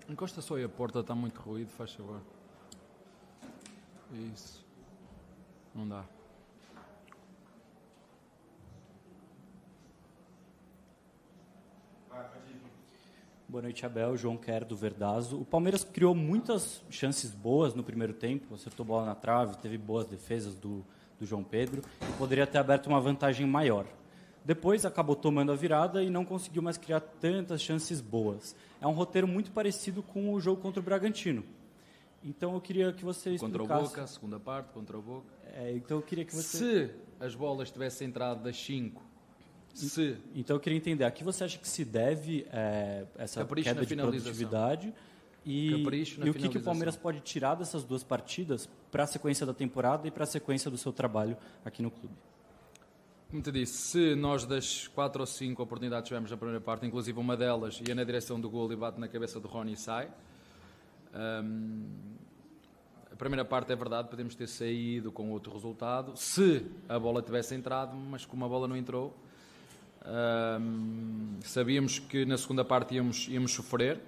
Encosta só aí a porta, está muito ruído, faz favor. Isso. Não dá. Boa noite, Abel. João Quer, do Verdazo. O Palmeiras criou muitas chances boas no primeiro tempo, acertou bola na trave, teve boas defesas do João Pedro e poderia ter aberto uma vantagem maior. Depois acabou tomando a virada e não conseguiu mais criar tantas chances boas. É um roteiro muito parecido com o jogo contra o Bragantino. Então eu queria que você explicasse... Contra o Boca, segunda parte, contra o Boca. Então eu queria que você... Se as bolas tivessem entrado das 5, Então eu queria entender, a que você acha que se deve essa Capricho queda na de finalização. produtividade e Capricho na o que o finalização. Palmeiras pode tirar dessas duas partidas para a sequência da temporada e para a sequência do seu trabalho aqui no clube? Como te disse, se nós das 4 ou 5 oportunidades que tivemos na primeira parte, inclusive uma delas ia na direção do golo e bate na cabeça do Rony e sai. A primeira parte é verdade, podemos ter saído com outro resultado, se a bola tivesse entrado, mas como a bola não entrou, sabíamos que na segunda parte íamos sofrer,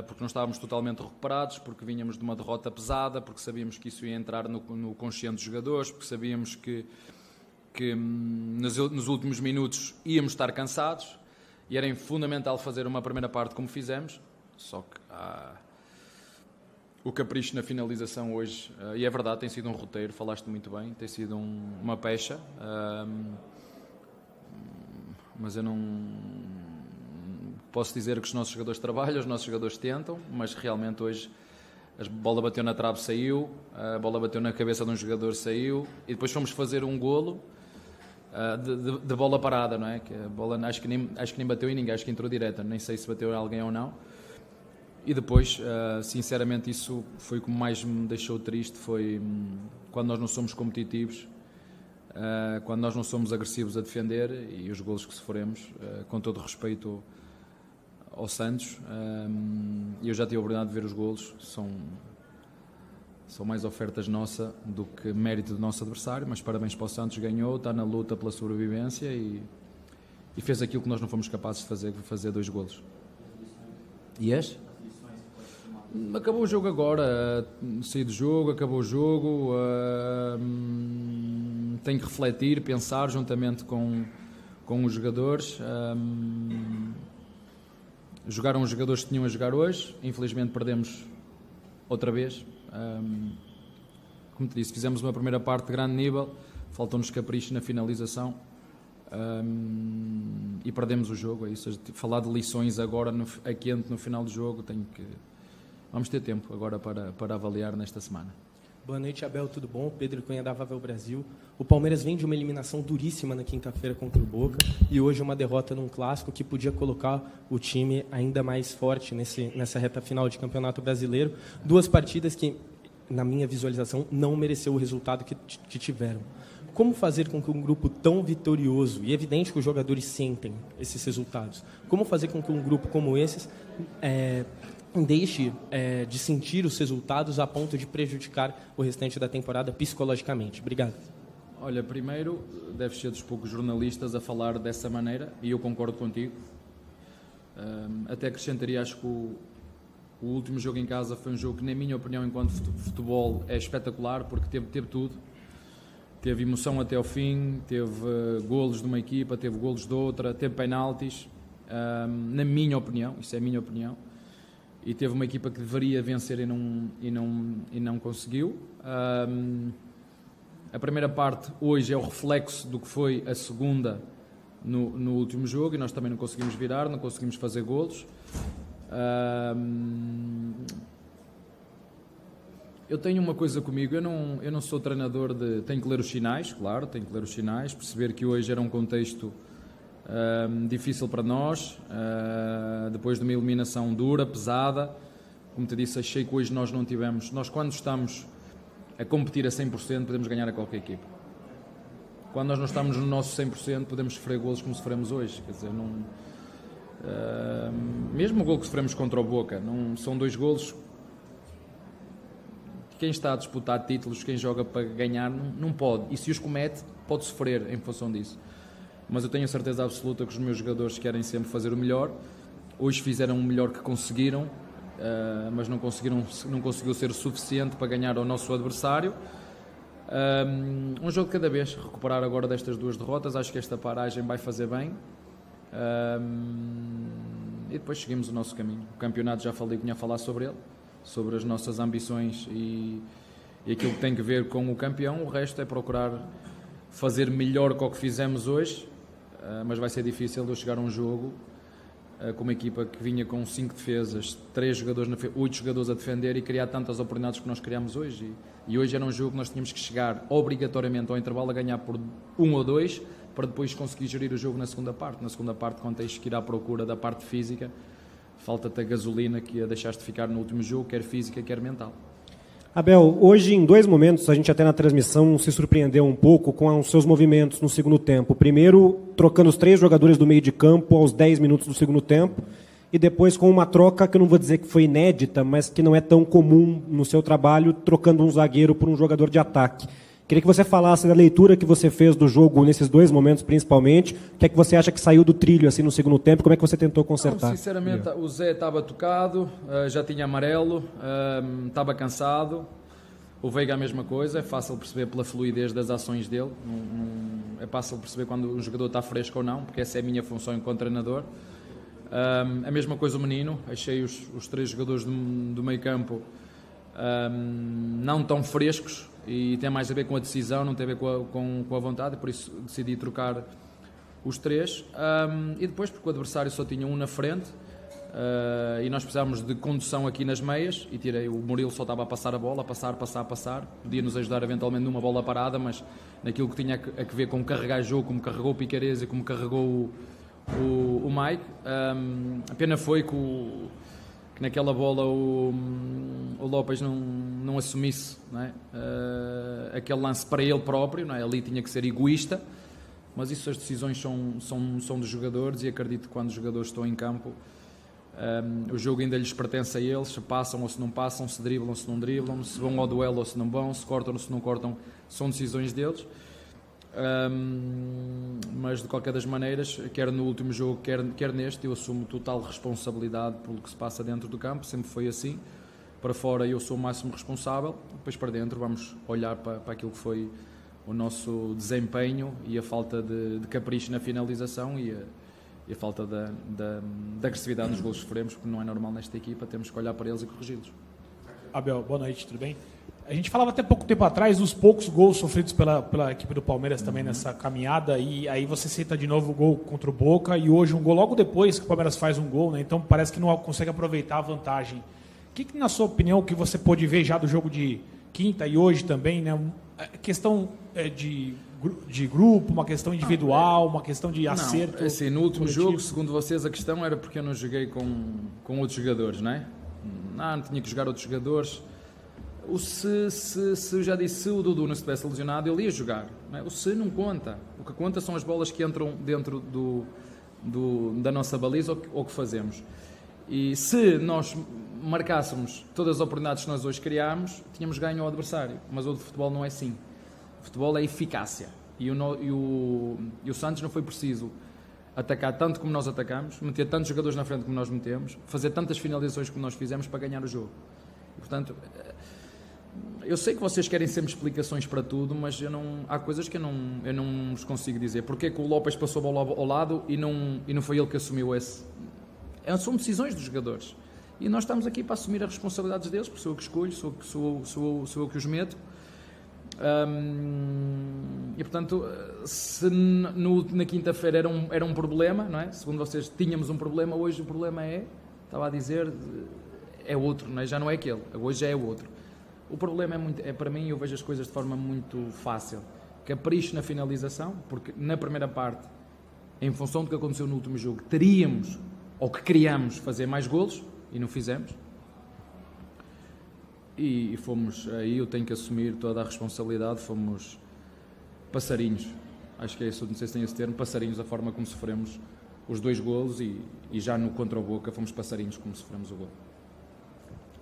porque não estávamos totalmente recuperados, porque vínhamos de uma derrota pesada, porque sabíamos que isso ia entrar no consciente dos jogadores, porque sabíamos que nos últimos minutos íamos estar cansados e era fundamental fazer uma primeira parte como fizemos, só que o capricho na finalização hoje, e é verdade, tem sido um roteiro, falaste muito bem, tem sido uma pecha, mas eu não posso dizer que os nossos jogadores trabalham, os nossos jogadores tentam, mas realmente hoje a bola bateu na trave, saiu, a bola bateu na cabeça de um jogador, saiu, e depois fomos fazer um golo de bola parada, não é? Que a bola acho que nem bateu em ninguém, acho que entrou direta, nem sei se bateu em alguém ou não. E depois, sinceramente, isso foi o que mais me deixou triste, foi quando nós não somos competitivos, quando nós não somos agressivos a defender, e os golos que sofremos, com todo respeito ao Santos, e eu já tive a oportunidade de ver os golos, são mais ofertas nossa do que mérito do nosso adversário, mas parabéns para o Santos, ganhou, está na luta pela sobrevivência e fez aquilo que nós não fomos capazes de fazer 2 golos. E és? Acabou o jogo agora, saí do jogo, acabou o jogo, tenho que refletir, pensar juntamente com os jogadores. Jogaram os jogadores que tinham a jogar hoje, infelizmente perdemos outra vez. Como te disse, fizemos uma primeira parte de grande nível, faltam-nos caprichos na finalização e perdemos o jogo. É isso. Falar de lições agora a quente no final do jogo, vamos ter tempo agora para avaliar nesta semana. Boa noite, Abel, tudo bom? Pedro Cunha da Vavel Brasil. O Palmeiras vem de uma eliminação duríssima na quinta-feira contra o Boca e hoje uma derrota num clássico que podia colocar o time ainda mais forte nessa reta final de Campeonato Brasileiro. 2 partidas que, na minha visualização, não mereceu o resultado que tiveram. Como fazer com que um grupo tão vitorioso, e é evidente que os jogadores sentem esses resultados, como fazer com que um grupo como esses deixe de sentir os resultados a ponto de prejudicar o restante da temporada psicologicamente? Obrigado. Olha, primeiro, deves ser dos poucos jornalistas a falar dessa maneira, e eu concordo contigo. Até acrescentaria, acho que o último jogo em casa foi um jogo que, na minha opinião, enquanto futebol, é espetacular, porque teve tudo. Teve emoção até ao fim, teve golos de uma equipa, teve golos de outra, teve penaltis, na minha opinião, isso é a minha opinião. E teve uma equipa que deveria vencer e não conseguiu. A primeira parte hoje é o reflexo do que foi a segunda no último jogo, e nós também não conseguimos virar, não conseguimos fazer golos. Eu tenho uma coisa comigo, eu não sou treinador tenho que ler os sinais, claro, tenho que ler os sinais, perceber que hoje era um contexto difícil para nós, depois de uma eliminação dura, pesada. Como te disse, achei que hoje nós não tivemos, nós quando estamos a competir a 100% podemos ganhar a qualquer equipa. Quando nós não estamos no nosso 100% podemos sofrer golos como sofremos hoje, quer dizer, mesmo o golo que sofremos contra o Boca, são 2 golos quem está a disputar títulos, quem joga para ganhar, não pode. E se os comete, pode sofrer em função disso. Mas eu tenho a certeza absoluta que os meus jogadores querem sempre fazer o melhor. Hoje fizeram o melhor que conseguiram, mas não conseguiu ser o suficiente para ganhar ao nosso adversário. Um jogo de cada vez, recuperar agora destas 2 derrotas, acho que esta paragem vai fazer bem. E depois seguimos o nosso caminho. O campeonato, já falei, vinha a falar sobre ele, sobre as nossas ambições e aquilo que tem que ver com o campeão. O resto é procurar fazer melhor que o que fizemos hoje, mas vai ser difícil eu chegar a um jogo com uma equipa que vinha com 5 defesas, 3 jogadores, 8 jogadores a defender e criar tantas oportunidades que nós criámos hoje. E hoje era um jogo que nós tínhamos que chegar obrigatoriamente ao intervalo a ganhar por 1 ou 2 para depois conseguir gerir o jogo na segunda parte. Na segunda parte, quando tens que ir à procura da parte física, falta-te a gasolina que a deixaste de ficar no último jogo, quer física, quer mental. Abel, hoje em 2 momentos, a gente até na transmissão se surpreendeu um pouco com os seus movimentos no segundo tempo. Primeiro, trocando os 3 jogadores do meio de campo aos 10 minutos do segundo tempo, e depois com uma troca que eu não vou dizer que foi inédita, mas que não é tão comum no seu trabalho, trocando um zagueiro por um jogador de ataque. Queria que você falasse da leitura que você fez do jogo nesses 2 momentos, principalmente. O que é que você acha que saiu do trilho assim no segundo tempo? Como é que você tentou consertar? Não, sinceramente, o Zé estava tocado, já tinha amarelo, estava cansado. O Veiga a mesma coisa, é fácil perceber pela fluidez das ações dele. É fácil perceber quando um jogador está fresco ou não, porque essa é a minha função enquanto treinador. A mesma coisa o Menino, achei os 3 jogadores do meio campo não tão frescos, e tem mais a ver com a decisão, não tem a ver com a vontade, por isso decidi trocar os 3. E depois, porque o adversário só tinha um na frente, e nós precisávamos de condução aqui nas meias, e tirei o Murilo, só estava a passar a bola, a passar, podia nos ajudar eventualmente numa bola parada, mas naquilo que tinha a ver com carregar jogo, como carregou o Piquerez e como carregou o Mike. A pena foi que naquela bola o Lopes não assumisse, não é? Aquele lance para ele próprio, não é? Ali tinha que ser egoísta, mas isso, as decisões são dos jogadores, e acredito que quando os jogadores estão em campo, o jogo ainda lhes pertence a eles, se passam ou se não passam, se driblam ou se não driblam, se vão ao duelo ou se não vão, se cortam ou se não cortam, são decisões deles. Mas de qualquer das maneiras, quer no último jogo, quer neste, eu assumo total responsabilidade pelo que se passa dentro do campo, sempre foi assim. Para fora eu sou o máximo responsável, depois para dentro vamos olhar para aquilo que foi o nosso desempenho e a falta de capricho na finalização e a falta da agressividade nos golos que sofremos, porque não é normal nesta equipa, temos que olhar para eles e corrigi-los. Abel, boa noite, tudo bem? A gente falava até pouco tempo atrás dos poucos gols sofridos pela equipe do Palmeiras também nessa caminhada, e aí você cita de novo o gol contra o Boca, e hoje um gol logo depois que o Palmeiras faz um gol, né? Então parece que não consegue aproveitar a vantagem. O que na sua opinião, que você pôde ver já do jogo de quinta e hoje também, né? Questão de grupo, uma questão individual, uma questão de acerto? Não, assim, no último coletivo. jogo, segundo vocês, a questão era porque eu não joguei com outros jogadores, não é? Não tinha que jogar outros jogadores. Se eu já disse, se o Dudu não estivesse lesionado, ele ia jogar, não é? O se não conta. O que conta são as bolas que entram dentro da nossa baliza ou que fazemos. E se nós marcássemos todas as oportunidades que nós hoje criámos, tínhamos ganho ao adversário. Mas o futebol não é assim. O futebol é eficácia. E o Santos não foi preciso atacar tanto como nós atacamos, meter tantos jogadores na frente como nós metemos, fazer tantas finalizações como nós fizemos para ganhar o jogo. E, portanto, eu sei que vocês querem sempre explicações para tudo, mas há coisas que eu não vos consigo dizer. Porque é que o Lopes passou a bola ao lado e não foi ele que assumiu esse? São decisões dos jogadores. E nós estamos aqui para assumir as responsabilidades deles, porque sou eu que escolho, sou eu que os meto. E portanto, se na quinta-feira era um problema, não é? Segundo vocês, tínhamos um problema, hoje o problema estava a dizer, é outro, não é? Já não é aquele, hoje já é outro. O problema para mim, eu vejo as coisas de forma muito fácil. Capricho na finalização, porque na primeira parte, em função do que aconteceu no último jogo, teríamos, ou que queríamos, fazer mais golos, e não fizemos. E fomos, aí eu tenho que assumir toda a responsabilidade, fomos passarinhos. Acho que é isso, não sei se tem esse termo, passarinhos, a forma como sofremos os 2 golos, e já no contra o Boca fomos passarinhos como sofremos o golo.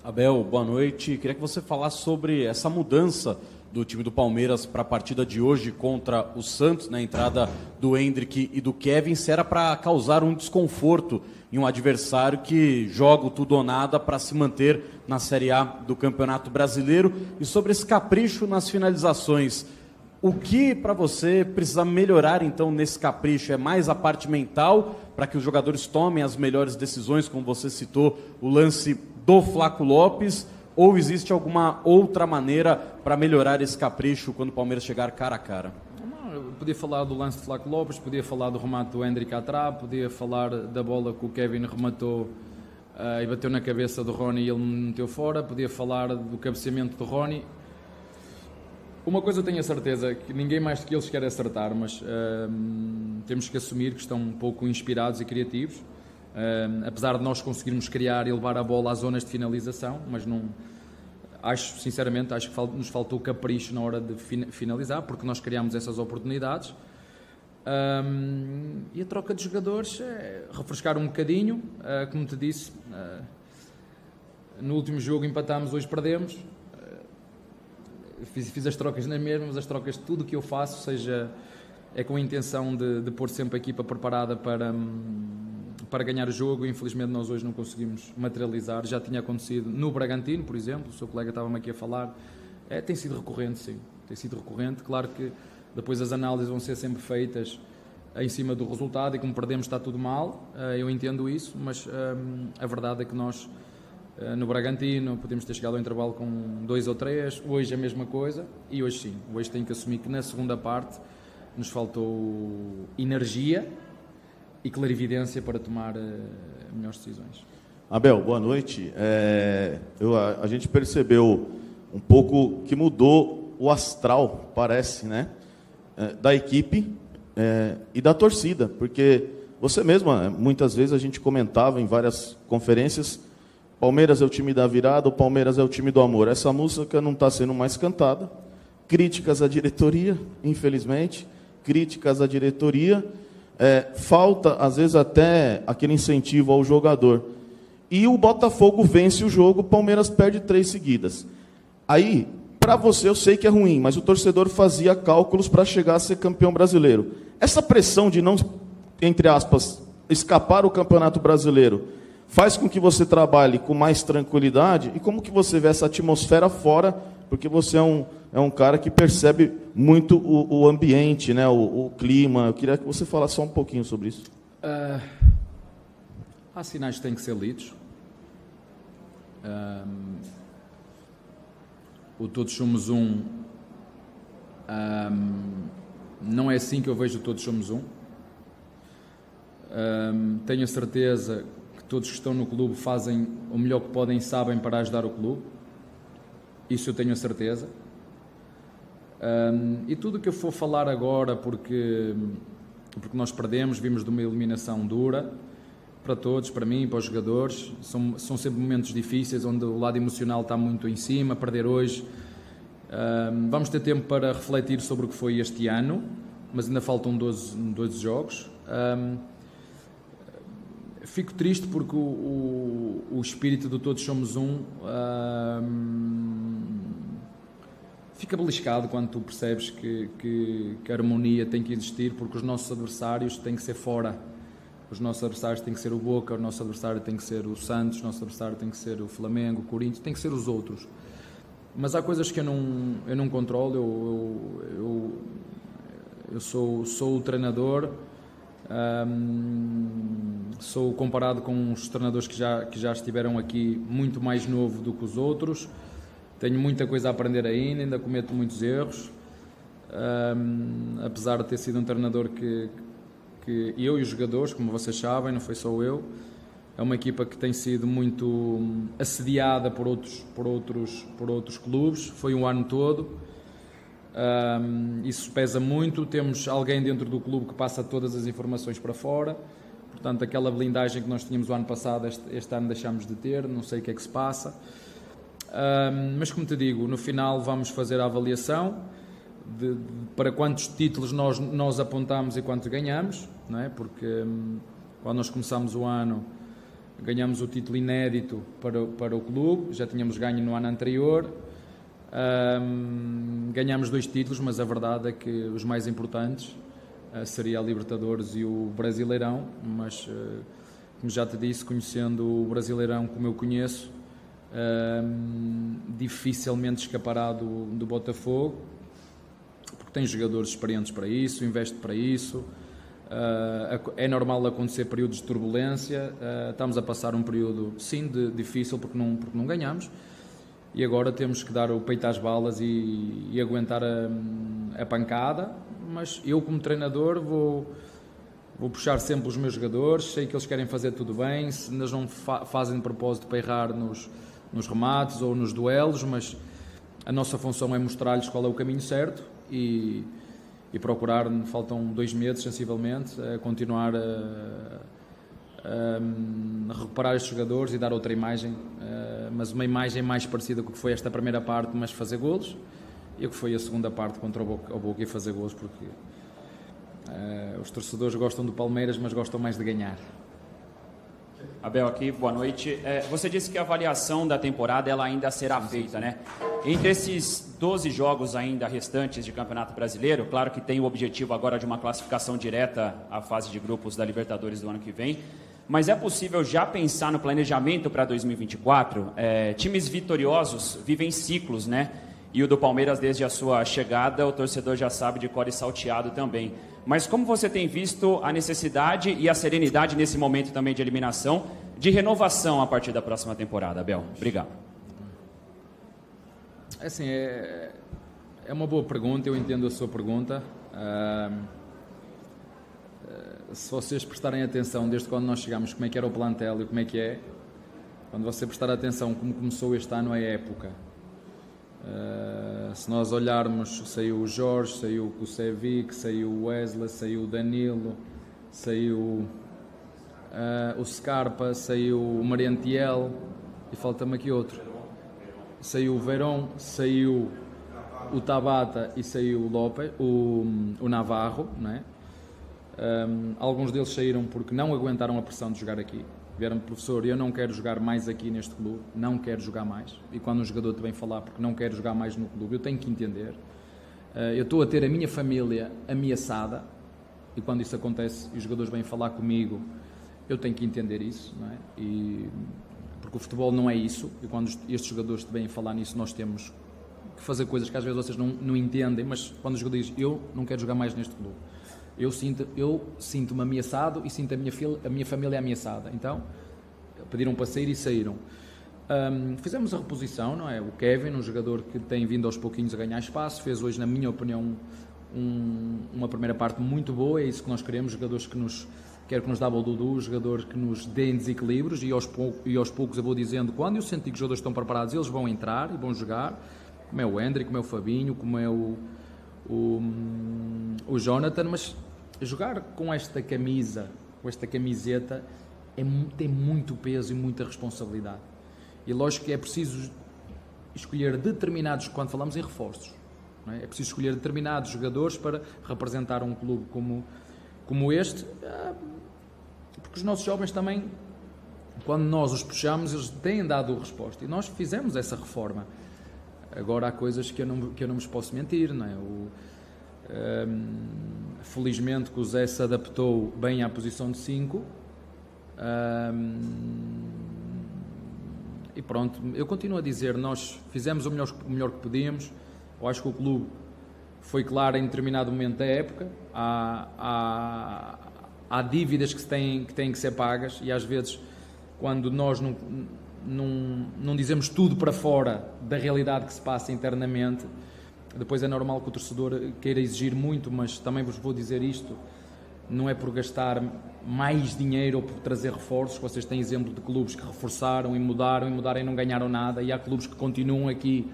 Abel, boa noite. Queria que você falasse sobre essa mudança do time do Palmeiras para a partida de hoje contra o Santos, na entrada do Endrick e do Kevin, se era para causar um desconforto em um adversário que joga o tudo ou nada para se manter na Série A do Campeonato Brasileiro, e sobre esse capricho nas finalizações. O que para você precisa melhorar então nesse capricho? É mais a parte mental para que os jogadores tomem as melhores decisões, como você citou o lance do Flaco Lopes, ou existe alguma outra maneira para melhorar esse capricho quando o Palmeiras chegar cara a cara? Eu podia falar do lance de Flaco Lopes, podia falar do remate do Endrick à trave, podia falar da bola que o Kevin rematou e bateu na cabeça do Rony e ele meteu fora, podia falar do cabeceamento do Rony. Uma coisa eu tenho a certeza, que ninguém mais do que eles quer acertar, mas temos que assumir que estão um pouco inspirados e criativos, apesar de nós conseguirmos criar e levar a bola às zonas de finalização, mas não... Sinceramente, acho que nos faltou capricho na hora de finalizar, porque nós criámos essas oportunidades. E a troca de jogadores é refrescar um bocadinho, como te disse, no último jogo empatámos, hoje perdemos. Fiz as trocas nas mesmas, as trocas de tudo que eu faço, é com a intenção de pôr sempre a equipa preparada para ganhar o jogo. Infelizmente nós hoje não conseguimos materializar. Já tinha acontecido no Bragantino, por exemplo, o seu colega estava-me aqui a falar. Tem sido recorrente, sim, tem sido recorrente. Claro que depois as análises vão ser sempre feitas em cima do resultado, e como perdemos está tudo mal, eu entendo isso, mas a verdade é que nós no Bragantino podemos ter chegado ao intervalo com 2 ou 3, hoje a mesma coisa, e hoje sim, hoje tenho que assumir que na segunda parte nos faltou energia e clarividência para tomar melhores decisões. Abel, boa noite. A gente percebeu um pouco que mudou o astral, parece, né, da equipe e da torcida, porque você mesma, muitas vezes a gente comentava em várias conferências, Palmeiras é o time da virada, o Palmeiras é o time do amor. Essa música não está sendo mais cantada. Críticas à diretoria, infelizmente, críticas à diretoria. Falta, às vezes, até aquele incentivo ao jogador. E o Botafogo vence o jogo, o Palmeiras perde 3 seguidas. Aí, para você, eu sei que é ruim, mas o torcedor fazia cálculos para chegar a ser campeão brasileiro. Essa pressão de não, entre aspas, escapar o Campeonato Brasileiro faz com que você trabalhe com mais tranquilidade? E como que você vê essa atmosfera fora? Porque você é um cara que percebe muito o ambiente, né? o clima. Eu queria que você falasse só um pouquinho sobre isso. Há sinais que têm que ser lidos. O Todos Somos Um não é assim que eu vejo o Todos Somos Um. Tenho a certeza que todos que estão no clube fazem o melhor que podem e sabem para ajudar o clube. Isso eu tenho a certeza. E tudo o que eu for falar agora, porque nós perdemos, vimos de uma eliminação dura para todos, para mim, para os jogadores. São sempre momentos difíceis, onde o lado emocional está muito em cima. Perder hoje, vamos ter tempo para refletir sobre o que foi este ano, mas ainda faltam 12 jogos. Fico triste porque o espírito do Todos Somos Um fica beliscado quando tu percebes que a harmonia tem que existir, porque os nossos adversários têm que ser fora. Os nossos adversários têm que ser o Boca, o nosso adversário tem que ser o Santos, o nosso adversário tem que ser o Flamengo, o Corinthians, tem que ser os outros. Mas há coisas que eu não controlo. Eu sou o treinador. Sou comparado com os treinadores que já estiveram aqui, muito mais novo do que os outros. Tenho muita coisa a aprender ainda cometo muitos erros, apesar de ter sido um treinador que eu e os jogadores, como vocês sabem, não foi só eu, é uma equipa que tem sido muito assediada por outros clubes, foi um ano todo. Isso pesa muito. Temos alguém dentro do clube que passa todas as informações para fora, portanto aquela blindagem que nós tínhamos o ano passado, este ano deixamos de ter, não sei o que é que se passa, mas como te digo, no final vamos fazer a avaliação para quantos títulos nós apontamos e quantos ganhamos, não é? Porque quando nós começámos o ano ganhamos o título inédito para o clube, já tínhamos ganho no ano anterior. Ganhamos 2 títulos, mas a verdade é que os mais importantes seria a Libertadores e o Brasileirão, mas como já te disse, conhecendo o Brasileirão como eu conheço, dificilmente escapará do Botafogo, porque tem jogadores experientes para isso, investe para isso. É normal acontecer períodos de turbulência. Estamos a passar um período, sim, difícil porque não ganhamos, e agora temos que dar o peito às balas e aguentar a pancada. Mas eu, como treinador, vou puxar sempre os meus jogadores. Sei que eles querem fazer tudo bem, se eles não fazem de propósito para errar nos remates ou nos duelos, mas a nossa função é mostrar-lhes qual é o caminho certo e procurar, faltam 2 meses sensivelmente, a continuar a recuperar estes jogadores e dar outra imagem, mas uma imagem mais parecida com o que foi esta primeira parte, mas fazer golos, e o que foi a segunda parte contra o Boca e fazer golos, porque os torcedores gostam do Palmeiras, mas gostam mais de ganhar. Abel aqui, boa noite. Você disse que a avaliação da temporada ela ainda será feita, né? Entre esses 12 jogos ainda restantes de Campeonato Brasileiro, claro que tem o objetivo agora de uma classificação direta à fase de grupos da Libertadores do ano que vem, mas é possível já pensar no planejamento para 2024? Times vitoriosos vivem ciclos, né? E o do Palmeiras, desde a sua chegada, o torcedor já sabe de cor e salteado também. Mas como você tem visto a necessidade e a serenidade nesse momento também de eliminação, de renovação a partir da próxima temporada, Abel? Obrigado. Assim, é uma boa pergunta, eu entendo a sua pergunta. Se vocês prestarem atenção, desde quando nós chegamos, como é que era o plantel e como é que é, quando você prestar atenção como começou este ano a época, se nós olharmos, saiu o Jorge, saiu o Kusevic, saiu o Wesley, saiu o Danilo, saiu o Scarpa, saiu o Mariantiel, e falta-me aqui outro, saiu o Verón, saiu o Tabata e saiu o Lopes, o Navarro, não é? Alguns deles saíram porque não aguentaram a pressão de jogar aqui. Vieram, professor, eu não quero jogar mais aqui neste clube, não quero jogar mais. E quando um jogador te vem falar porque não quero jogar mais no clube, eu tenho que entender. Eu estou a ter a minha família ameaçada, e quando isso acontece e os jogadores vêm falar comigo, eu tenho que entender isso, não é? Porque o futebol não é isso, e quando estes jogadores te vêm falar nisso, nós temos que fazer coisas que às vezes vocês não entendem, mas quando o jogador diz, eu não quero jogar mais neste clube, eu sinto-me ameaçado e sinto a minha família ameaçada. Então, pediram para sair e saíram. Fizemos a reposição, não é? O Kevin, um jogador que tem vindo aos pouquinhos a ganhar espaço, fez hoje, na minha opinião, uma primeira parte muito boa. É isso que nós queremos, jogadores quer que nos dá o Dudu, jogadores que nos deem desequilíbrios, e aos poucos eu vou dizendo, quando eu sentir que os jogadores estão preparados, eles vão entrar e vão jogar, como é o Hendrick, como é o Fabinho, como é o Jonathan, mas jogar com esta camisa, com esta camiseta, tem muito peso e muita responsabilidade. E lógico que é preciso escolher determinados, quando falamos em reforços, não é? É preciso escolher determinados jogadores para representar um clube como este, porque os nossos jovens também, quando nós os puxamos, eles têm dado resposta, e nós fizemos essa reforma. Agora há coisas que eu não vos posso mentir, não é? Felizmente que o Zé se adaptou bem à posição de 5, e pronto, eu continuo a dizer, nós fizemos o melhor que podíamos. Eu acho que o clube foi claro em determinado momento da época, há dívidas que têm que ser pagas, e às vezes quando nós não dizemos tudo para fora da realidade que se passa internamente, depois é normal que o torcedor queira exigir muito, mas também vos vou dizer isto, não é por gastar mais dinheiro ou por trazer reforços. Vocês têm exemplo de clubes que reforçaram e mudaram e não ganharam nada, e há clubes que continuam aqui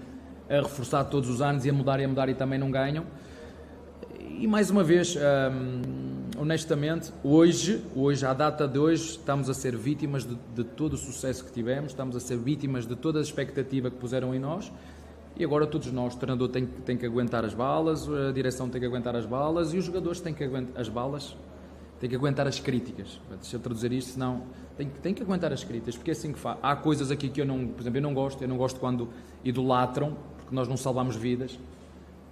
a reforçar todos os anos e a mudar e também não ganham. E mais uma vez, honestamente, hoje, à data de hoje, estamos a ser vítimas de todo o sucesso que tivemos, estamos a ser vítimas de toda a expectativa que puseram em nós, e agora todos nós, o treinador tem que aguentar as balas, a direção tem que aguentar as balas, e os jogadores têm que aguentar as balas tem que aguentar as críticas. Deixa eu traduzir isto, senão tem que aguentar as críticas, porque é assim que faz. Há coisas aqui que eu não, por exemplo, eu não gosto quando idolatram, porque nós não salvamos vidas,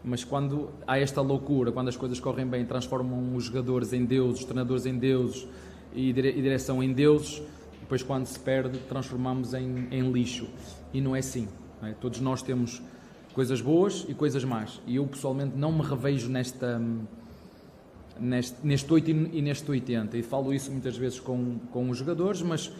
mas quando há esta loucura, quando as coisas correm bem, transformam os jogadores em deuses, os treinadores em deuses e direção em deuses, depois quando se perde transformamos em lixo, e não é assim, não é? Todos nós temos coisas boas e coisas más, e eu pessoalmente não me revejo neste 8 e neste 80, e falo isso muitas vezes com os jogadores, mas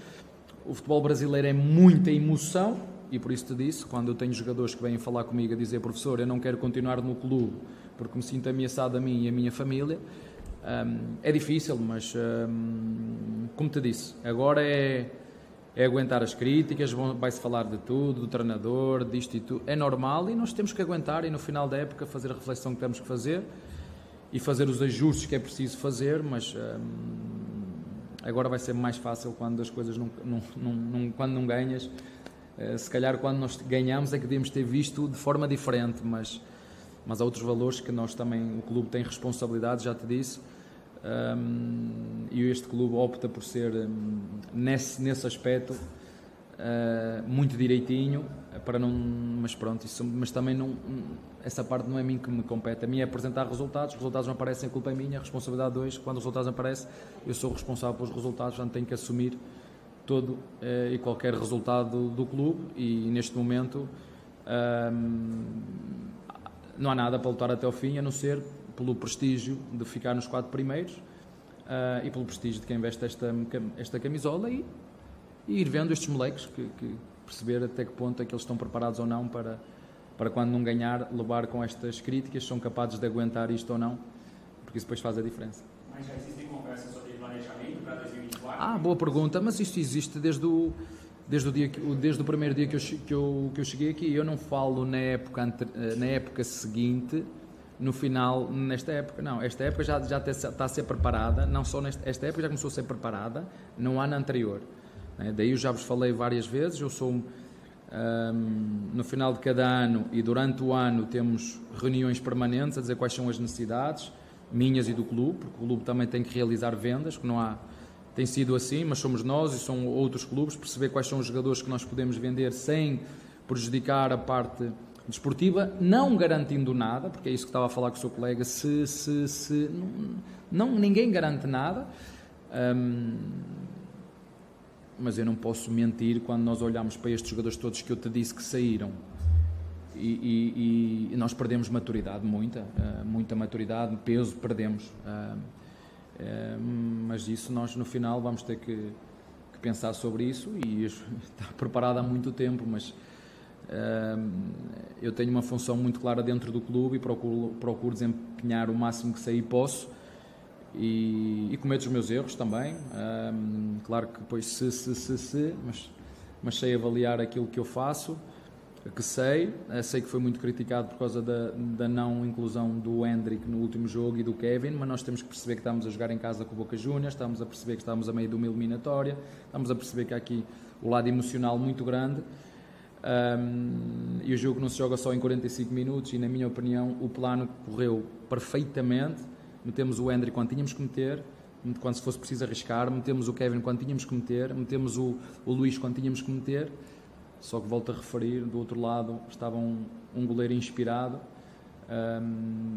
o futebol brasileiro é muita emoção, e por isso te disse, quando eu tenho jogadores que vêm falar comigo a dizer: professor, eu não quero continuar no clube porque me sinto ameaçado a mim e a minha família, é difícil, mas como te disse, agora é aguentar as críticas, vai-se falar de tudo, do treinador, disto e tudo, é normal, e nós temos que aguentar, e no final da época fazer a reflexão que temos que fazer e fazer os ajustes que é preciso fazer, mas agora vai ser mais fácil quando as coisas quando não ganhas. Se calhar quando nós ganhamos é que devíamos ter visto de forma diferente, mas há outros valores que nós também, o clube tem responsabilidade, já te disse, e este clube opta por ser nesse aspecto muito direitinho, para não, mas pronto, mas também não, essa parte não é a mim que me compete, a mim é apresentar resultados, os resultados não aparecem, a culpa é minha, a responsabilidade 2, quando os resultados aparecem, eu sou responsável pelos resultados, portanto tenho que assumir todo e qualquer resultado do clube, e neste momento não há nada para lutar até ao fim, a não ser pelo prestígio de ficar nos 4 primeiros e pelo prestígio de quem veste esta camisola, e ir vendo estes moleques, que perceber até que ponto é que eles estão preparados ou não para quando não ganhar, levar com estas críticas, são capazes de aguentar isto ou não, porque isso depois faz a diferença. Mas já existem conversas sobre planejamento para 2024? Boa pergunta, mas isto existe desde o primeiro dia que eu cheguei aqui. Eu não falo na época seguinte, no final, nesta época, não. Esta época já está a ser preparada, não só esta época já começou a ser preparada no ano anterior. Daí eu já vos falei várias vezes, eu sou, no final de cada ano e durante o ano temos reuniões permanentes a dizer quais são as necessidades, minhas e do clube, porque o clube também tem que realizar vendas, que não há, tem sido assim, mas somos nós e são outros clubes, perceber quais são os jogadores que nós podemos vender sem prejudicar a parte desportiva, não garantindo nada, porque é isso que estava a falar com o seu colega, ninguém garante nada, mas eu não posso mentir quando nós olhamos para estes jogadores todos que eu te disse que saíram, e nós perdemos maturidade, muita maturidade, peso perdemos, mas isso nós no final vamos ter que pensar sobre isso, e está preparado há muito tempo, mas eu tenho uma função muito clara dentro do clube e procuro desempenhar o máximo que sei e posso, e cometo os meus erros também, claro que depois mas sei avaliar aquilo que eu faço, que sei que foi muito criticado por causa da não inclusão do Hendrick no último jogo e do Kevin, mas nós temos que perceber que estamos a jogar em casa com o Boca Juniors, estamos a perceber que estamos a meio de uma eliminatória, estamos a perceber que há aqui o lado emocional muito grande, e o jogo não se joga só em 45 minutos, e na minha opinião o plano correu perfeitamente. Metemos o Hendrick quando tínhamos que meter, quando se fosse preciso arriscar, metemos o Kevin quando tínhamos que meter, metemos o Luís quando tínhamos que meter, só que volto a referir, do outro lado estava um goleiro inspirado,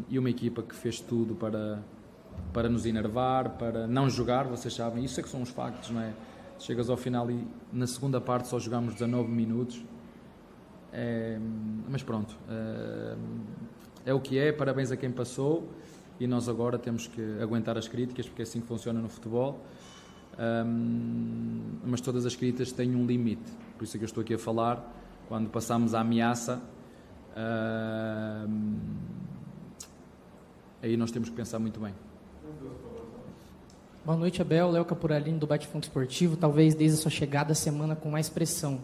e uma equipa que fez tudo para nos enervar, para não jogar, vocês sabem, isso é que são os factos, não é? Chegas ao final e na segunda parte só jogámos 19 minutos, mas pronto, é o que é, parabéns a quem passou, e nós agora temos que aguentar as críticas, porque é assim que funciona no futebol, mas todas as críticas têm um limite, por isso é que eu estou aqui a falar, quando passamos a ameaça, aí nós temos que pensar muito bem. Boa noite, Abel. Léo Capuralini, do Bate-Fonte Esportivo. Talvez desde a sua chegada, a semana com mais pressão,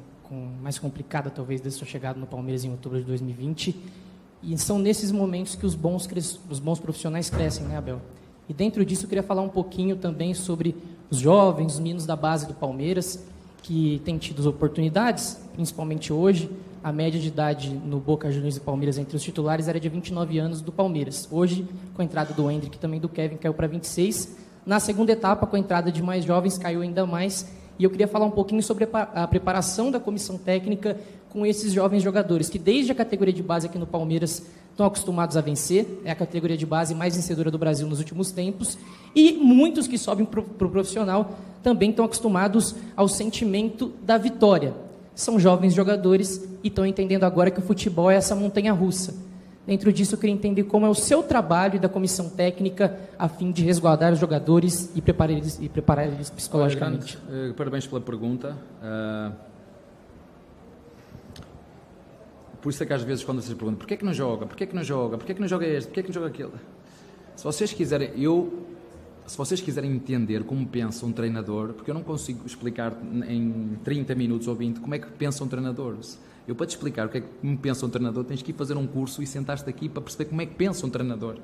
mais complicada, talvez, desde a sua chegada no Palmeiras em outubro de 2020. E são nesses momentos que os bons profissionais crescem, né, Abel? E dentro disso eu queria falar um pouquinho também sobre os jovens, os meninos da base do Palmeiras, que têm tido oportunidades, principalmente hoje. A média de idade no Boca Juniors e Palmeiras entre os titulares era de 29 anos do Palmeiras. Hoje, com a entrada do Hendrick e também do Kevin, caiu para 26. Na segunda etapa, com a entrada de mais jovens, caiu ainda mais. E eu queria falar um pouquinho sobre a preparação da comissão técnica com esses jovens jogadores, que desde a categoria de base aqui no Palmeiras estão acostumados a vencer. É a categoria de base mais vencedora do Brasil nos últimos tempos. E muitos que sobem para o profissional também estão acostumados ao sentimento da vitória. São jovens jogadores e estão entendendo agora que o futebol é essa montanha-russa. Dentro disso, eu queria entender como é o seu trabalho e da comissão técnica a fim de resguardar os jogadores e preparar eles psicologicamente. Parabéns pela pergunta. Por isso é que às vezes quando vocês perguntam porquê é que não joga, porquê é que não joga, porquê é que não joga este, porquê é que não joga aquele, se vocês quiserem entender como pensa um treinador, porque eu não consigo explicar em 30 minutos ou 20 como é que pensa um treinador. Eu, para te explicar o que é que pensa um treinador, tens que ir fazer um curso e sentar-te aqui para perceber como é que pensa um treinador.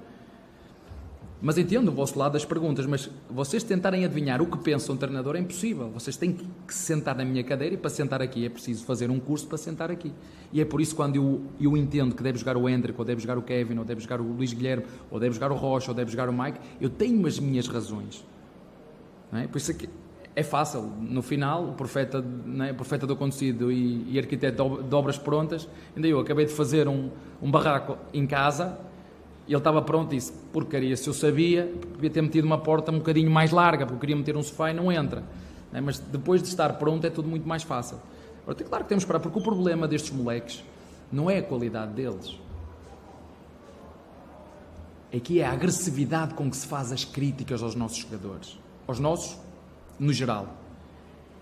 Mas entendo o vosso lado das perguntas, mas vocês tentarem adivinhar o que pensa um treinador é impossível. Vocês têm que se sentar na minha cadeira e para sentar aqui é preciso fazer um curso para sentar aqui. E é por isso que quando eu entendo que deve jogar o Hendrick, ou deve jogar o Kevin, ou deve jogar o Luís Guilherme, ou deve jogar o Rocha, ou deve jogar o Mike, eu tenho as minhas razões. Não é? Por isso é que é fácil. No final, o profeta, não é? O profeta do acontecido e arquiteto de obras prontas, ainda eu acabei de fazer um barraco em casa. Ele estava pronto e disse, porcaria, se eu sabia, devia ter metido uma porta um bocadinho mais larga, porque eu queria meter um sofá e não entra. Mas depois de estar pronto é tudo muito mais fácil. Agora, claro que temos que parar, porque o problema destes moleques não é a qualidade deles. É que é a agressividade com que se faz as críticas aos nossos jogadores. Aos nossos, no geral.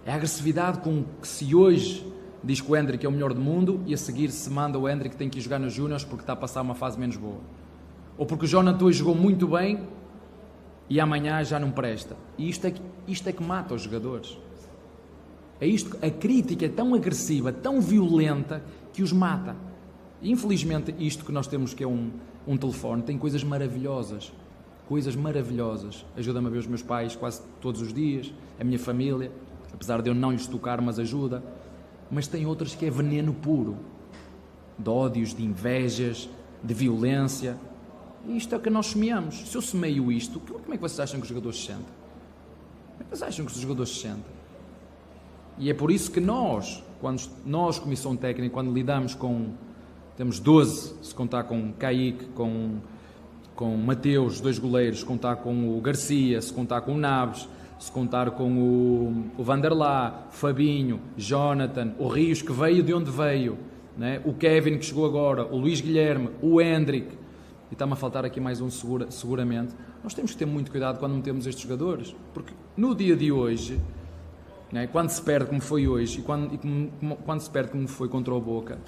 É a agressividade com que se hoje diz que o Hendrick é o melhor do mundo e a seguir se manda o Hendrick que tem que ir jogar nos Júniors porque está a passar uma fase menos boa. Ou porque o Jonathan hoje jogou muito bem e amanhã já não presta. E isto é que mata os jogadores. É isto, a crítica é tão agressiva, tão violenta, que os mata. E, infelizmente, isto que nós temos, que é um telefone, tem coisas maravilhosas. Coisas maravilhosas. Ajuda-me a ver os meus pais quase todos os dias, a minha família, apesar de eu não lhes tocar, mas ajuda. Mas tem outras que é veneno puro. De ódios, de invejas, de violência. E isto é o que nós semeamos. Se eu semeio isto, como é que vocês acham que os jogadores se sentem? Como é que vocês acham que os jogadores se sentem? E é por isso que nós, comissão técnica, quando lidamos com... Temos 12, se contar com Kaique, com Mateus, 2 goleiros, se contar com o Garcia, se contar com o Naves, se contar com o Vanderlá, Fabinho, Jonathan, o Rios, que veio de onde veio, né? O Kevin, que chegou agora, o Luís Guilherme, o Hendrick, e está-me a faltar aqui mais um seguramente. Nós temos que ter muito cuidado quando metemos estes jogadores, porque no dia de hoje, né, quando se perde como foi hoje e quando se perde como foi contra o Boca,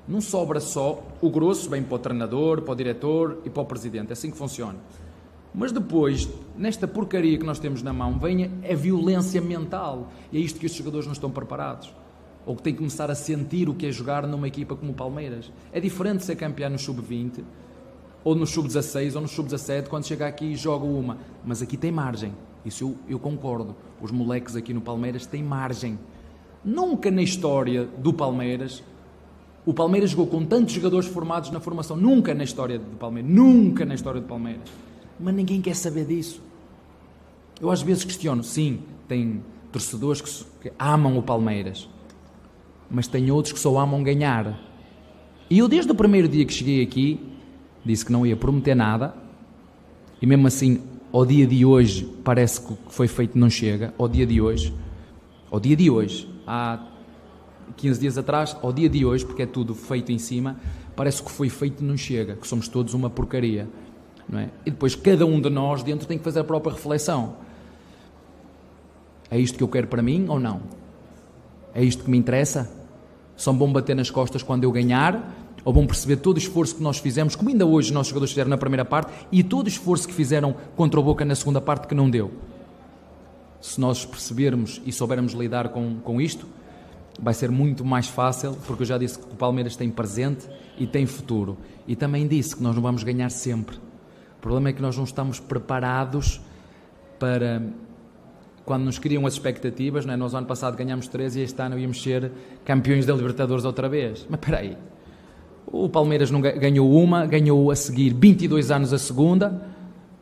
não sobra só o grosso, bem para o treinador, para o diretor e para o presidente. É assim que funciona. Mas depois, nesta porcaria que nós temos na mão, vem a violência mental. E é isto que estes jogadores não estão preparados. Ou que têm que começar a sentir o que é jogar numa equipa como o Palmeiras. É diferente ser campeão no sub-20, ou no sub-16, ou no sub-17, quando chega aqui e joga uma. Mas aqui tem margem. Isso eu concordo. Os moleques aqui no Palmeiras têm margem. Nunca na história do Palmeiras... O Palmeiras jogou com tantos jogadores formados na formação. Nunca na história do Palmeiras. Nunca na história do Palmeiras. Mas ninguém quer saber disso. Eu às vezes questiono. Sim, tem torcedores que amam o Palmeiras. Mas tem outros que só amam ganhar. E eu desde o primeiro dia que cheguei aqui, disse que não ia prometer nada. E mesmo assim, ao dia de hoje, parece que o que foi feito não chega. Ao dia de hoje. Há 15 dias atrás, ao dia de hoje, porque é tudo feito em cima, parece que foi feito não chega, que somos todos uma porcaria, não é? E depois cada um de nós dentro tem que fazer a própria reflexão. É isto que eu quero para mim ou não? É isto que me interessa? São bom bater nas costas quando eu ganhar, ou bom perceber todo o esforço que nós fizemos, como ainda hoje os nossos jogadores fizeram na primeira parte, e todo o esforço que fizeram contra o Boca na segunda parte que não deu? Se nós percebermos e soubermos lidar com isto, vai ser muito mais fácil, porque eu já disse que o Palmeiras tem presente e tem futuro. E também disse que nós não vamos ganhar sempre. O problema é que nós não estamos preparados para... Quando nos criam as expectativas, não é? Nós ano passado ganhámos 3 e este ano íamos ser campeões da Libertadores outra vez. Mas espera aí. O Palmeiras não ganhou uma, ganhou a seguir 22 anos a segunda,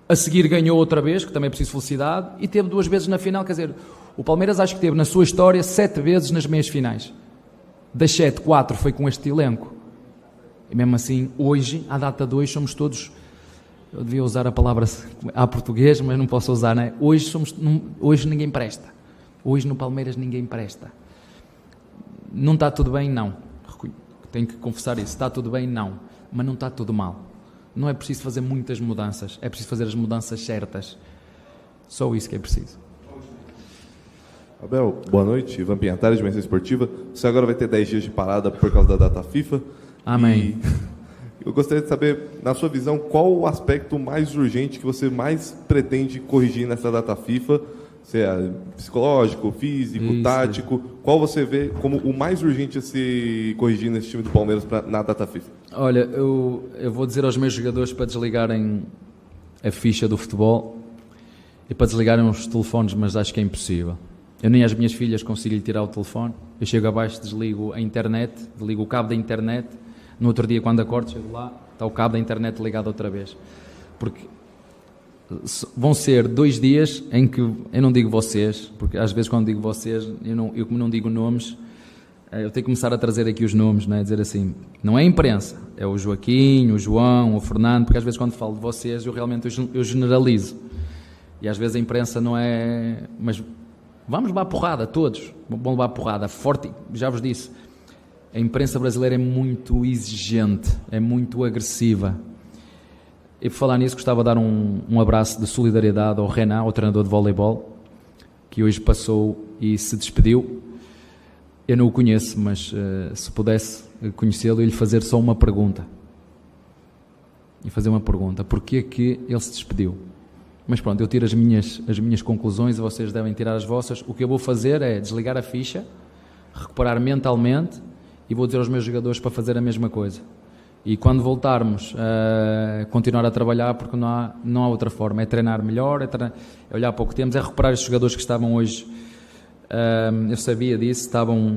A seguir ganhou outra vez, que também é preciso felicidade, e teve 2 vezes na final. Quer dizer, o Palmeiras acho que teve na sua história 7 vezes nas meias finais. Das 7, 4 foi com este elenco. E mesmo assim, hoje, à data de hoje, somos todos... Eu devia usar a palavra à português, mas não posso usar, não é? Hoje ninguém presta. Hoje no Palmeiras ninguém presta. Não está tudo bem? Não. Tenho que confessar isso. Está tudo bem? Não. Mas não está tudo mal. Não é preciso fazer muitas mudanças. É preciso fazer as mudanças certas. Só isso que é preciso. Abel, boa noite. Ivan Pinhatari, de Dimensão Esportiva. Você agora vai ter 10 dias de parada por causa da data FIFA. Amém. Eu gostaria de saber, na sua visão, qual o aspecto mais urgente que você mais pretende corrigir nessa data FIFA? Se é psicológico, físico, Isso. tático. Qual você vê como o mais urgente a se corrigir nesse time do Palmeiras na data FIFA? Olha, eu vou dizer aos meus jogadores para desligarem a ficha do futebol e para desligarem os telefones, mas acho que é impossível. Eu nem às minhas filhas consigo lhe tirar o telefone. Eu chego abaixo, desligo a internet, desligo o cabo da internet. No outro dia, quando acordo, chego lá, está o cabo da internet ligado outra vez. Porque vão ser 2 dias em que, eu não digo vocês, porque às vezes quando digo vocês, eu como não digo nomes, eu tenho que começar a trazer aqui os nomes, não é? Dizer assim, não é a imprensa, é o Joaquim, o João, o Fernando, porque às vezes quando falo de vocês, eu realmente eu generalizo. E às vezes a imprensa não é... Mas vamos levar porrada, todos, vão levar porrada, forte, já vos disse. A imprensa brasileira é muito exigente, é muito agressiva. E por falar nisso, gostava de dar um abraço de solidariedade ao Renan, ao treinador de voleibol, que hoje passou e se despediu. Eu não o conheço, mas se pudesse conhecê-lo, eu lhe fazer só uma pergunta. E fazer uma pergunta, porquê que ele se despediu? Mas pronto, eu tiro as minhas conclusões e vocês devem tirar as vossas. O que eu vou fazer é desligar a ficha, recuperar mentalmente, e vou dizer aos meus jogadores para fazer a mesma coisa. E quando voltarmos a continuar a trabalhar, porque não há outra forma, é treinar melhor, é olhar para o que temos, é recuperar estes jogadores que estavam hoje, eu sabia disso, estavam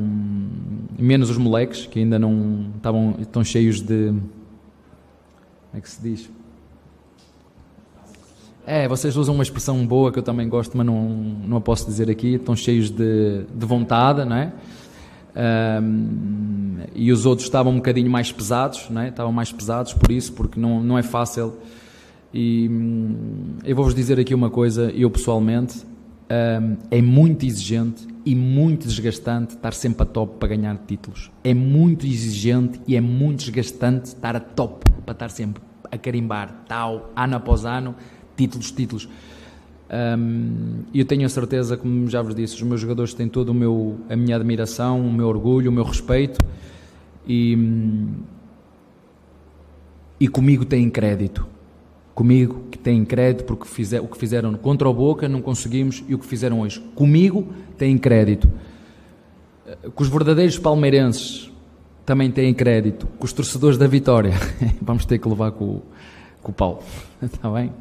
menos os moleques, que ainda não estão cheios de... Como é que se diz? Vocês usam uma expressão boa que eu também gosto, mas não a posso dizer aqui, estão cheios de vontade, não é? E os outros estavam um bocadinho mais pesados, não é? Estavam mais pesados por isso, porque não é fácil. E eu vou-vos dizer aqui uma coisa, eu pessoalmente, é muito exigente e muito desgastante estar sempre a top para ganhar títulos. É muito exigente e é muito desgastante estar a top, para estar sempre a carimbar, ano após ano, títulos. E eu tenho a certeza, como já vos disse, os meus jogadores têm toda a minha admiração, o meu orgulho, o meu respeito e comigo têm crédito. Comigo que têm crédito porque o que fizeram contra o Boca não conseguimos e o que fizeram hoje. Comigo têm crédito. Com os verdadeiros palmeirenses também têm crédito. Com os torcedores da Vitória vamos ter que levar com o Paulo. Está bem?